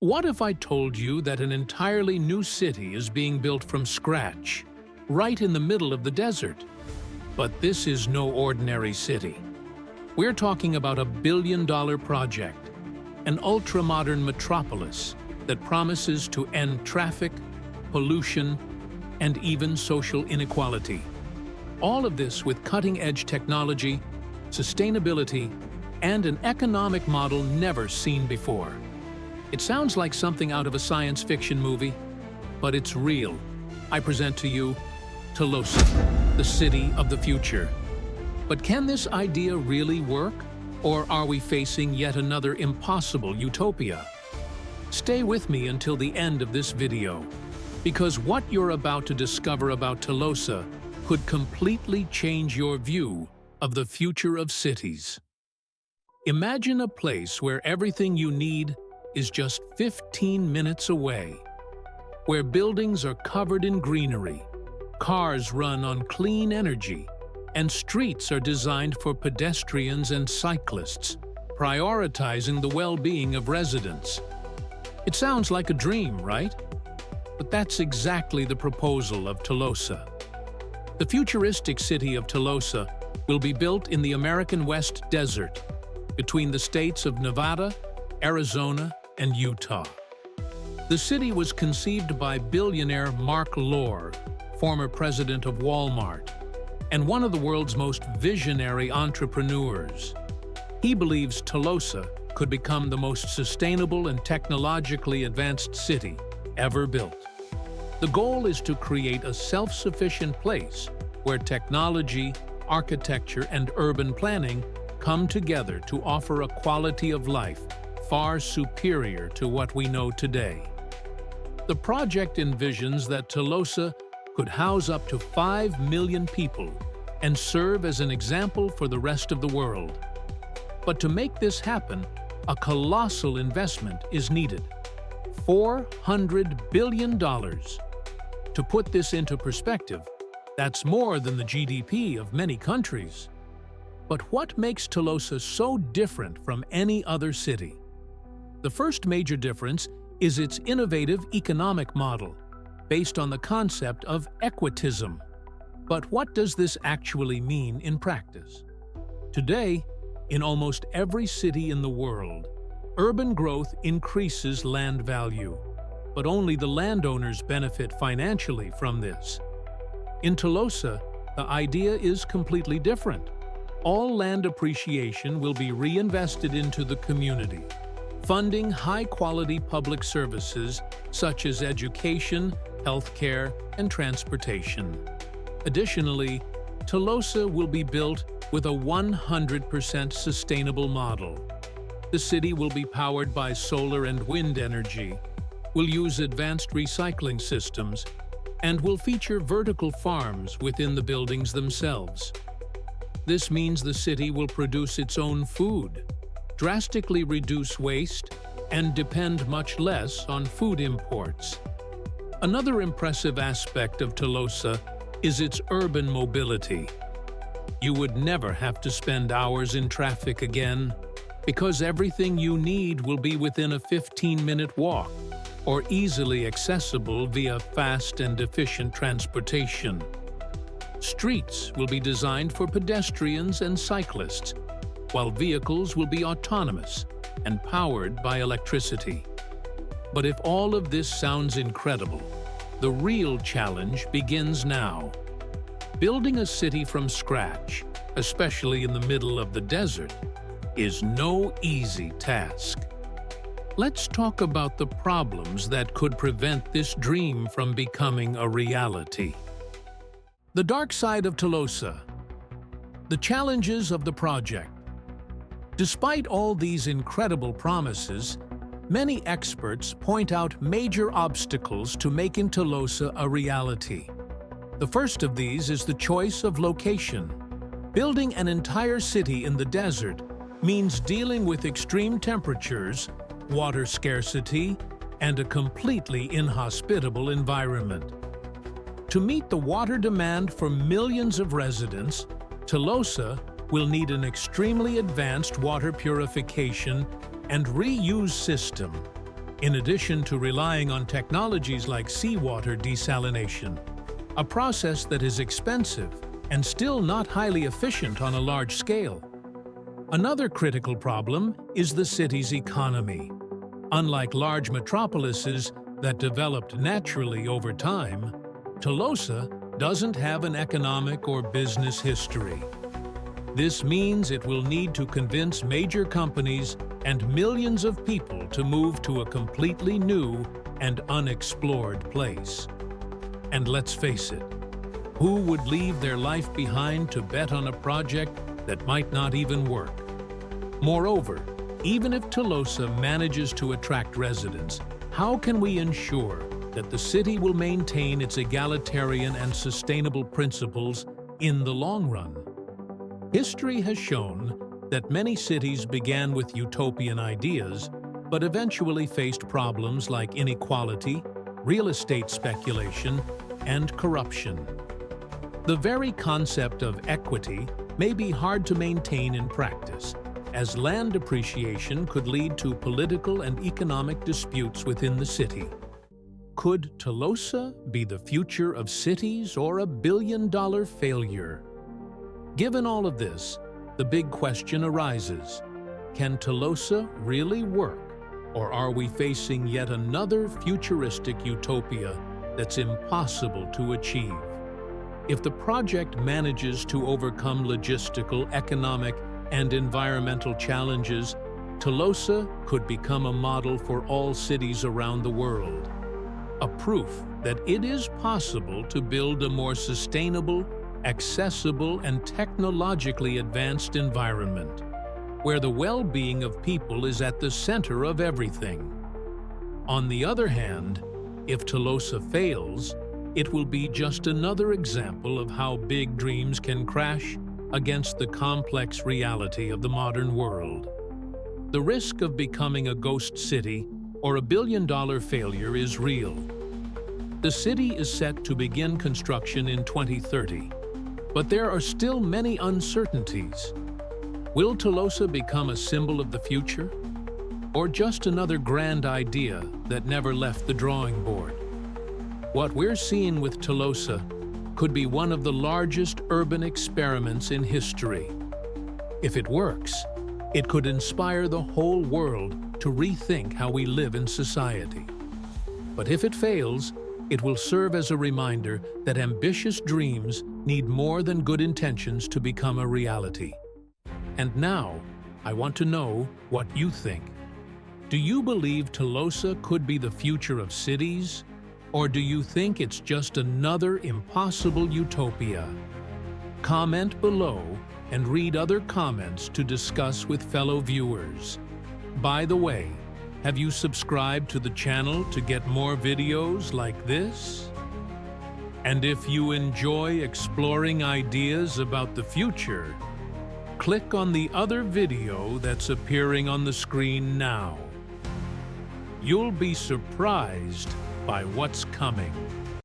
What if I told you that an entirely new city is being built from scratch, right in the middle of the desert? But this is no ordinary city. We're talking about a billion-dollar project, an ultra-modern metropolis that promises to end traffic, pollution, and even social inequality. All of this with cutting-edge technology, sustainability, and an economic model never seen before. It sounds like something out of a science fiction movie, but it's real. I present to you Telosa, the city of the future. But can this idea really work? Or are we facing yet another impossible utopia? Stay with me until the end of this video, because what you're about to discover about Telosa could completely change your view of the future of cities. Imagine a place where everything you need is just 15 minutes away, where buildings are covered in greenery, cars run on clean energy, and streets are designed for pedestrians and cyclists, prioritizing the well-being of residents. It sounds like a dream, right? But that's exactly the proposal of Telosa. The futuristic city of Telosa will be built in the American West Desert, between the states of Nevada, Arizona, and Utah. The city was conceived by billionaire Mark Lohr, former president of Walmart, and one of the world's most visionary entrepreneurs. He believes Telosa could become the most sustainable and technologically advanced city ever built. The goal is to create a self-sufficient place where technology, architecture, and urban planning come together to offer a quality of life far superior to what we know today. The project envisions that Telosa could house up to 5 million people and serve as an example for the rest of the world. But to make this happen, a colossal investment is needed: $400 billion. To put this into perspective, that's more than the GDP of many countries. But what makes Telosa so different from any other city? The first major difference is its innovative economic model, based on the concept of equitism. But what does this actually mean in practice? Today, in almost every city in the world, urban growth increases land value, but only the landowners benefit financially from this. In Telosa, the idea is completely different. All land appreciation will be reinvested into the community, funding high-quality public services such as education, healthcare, and transportation. Additionally, Telosa will be built with a 100% sustainable model. The city will be powered by solar and wind energy, will use advanced recycling systems, and will feature vertical farms within the buildings themselves. This means the city will produce its own food, drastically reduce waste, and depend much less on food imports. Another impressive aspect of Telosa is its urban mobility. You would never have to spend hours in traffic again, because everything you need will be within a 15-minute walk or easily accessible via fast and efficient transportation. Streets will be designed for pedestrians and cyclists, while vehicles will be autonomous and powered by electricity. But if all of this sounds incredible, the real challenge begins now. Building a city from scratch, especially in the middle of the desert, is no easy task. Let's talk about the problems that could prevent this dream from becoming a reality. The dark side of Telosa. The challenges of the project. Despite all these incredible promises, many experts point out major obstacles to making Telosa a reality. The first of these is the choice of location. Building an entire city in the desert means dealing with extreme temperatures, water scarcity, and a completely inhospitable environment. To meet the water demand for millions of residents, Telosa will need an extremely advanced water purification and reuse system. In addition to relying on technologies like seawater desalination, a process that is expensive and still not highly efficient on a large scale. Another critical problem is the city's economy. Unlike large metropolises that developed naturally over time, Telosa doesn't have an economic or business history. This means it will need to convince major companies and millions of people to move to a completely new and unexplored place. And let's face it, who would leave their life behind to bet on a project that might not even work? Moreover, even if Telosa manages to attract residents, how can we ensure that the city will maintain its egalitarian and sustainable principles in the long run? History has shown that many cities began with utopian ideas, but eventually faced problems like inequality, real estate speculation, and corruption. The very concept of equity may be hard to maintain in practice, as land appreciation could lead to political and economic disputes within the city. Could Telosa be the future of cities or a billion-dollar failure? Given all of this, the big question arises: can Telosa really work, or are we facing yet another futuristic utopia that's impossible to achieve? If the project manages to overcome logistical, economic, and environmental challenges, Telosa could become a model for all cities around the world. A proof that it is possible to build a more sustainable, accessible, and technologically advanced environment, where the well-being of people is at the center of everything. On the other hand, if Telosa fails, it will be just another example of how big dreams can crash against the complex reality of the modern world. The risk of becoming a ghost city or a billion-dollar failure is real. The city is set to begin construction in 2030, but there are still many uncertainties. Will Telosa become a symbol of the future, or just another grand idea that never left the drawing board? What we're seeing with Telosa could be one of the largest urban experiments in history. If it works, it could inspire the whole world to rethink how we live in society. But if it fails, it will serve as a reminder that ambitious dreams need more than good intentions to become a reality. And now, I want to know what you think. Do you believe Telosa could be the future of cities? Or do you think it's just another impossible utopia? Comment below and read other comments to discuss with fellow viewers. By the way, have you subscribed to the channel to get more videos like this? And if you enjoy exploring ideas about the future, click on the other video that's appearing on the screen now. You'll be surprised by what's coming.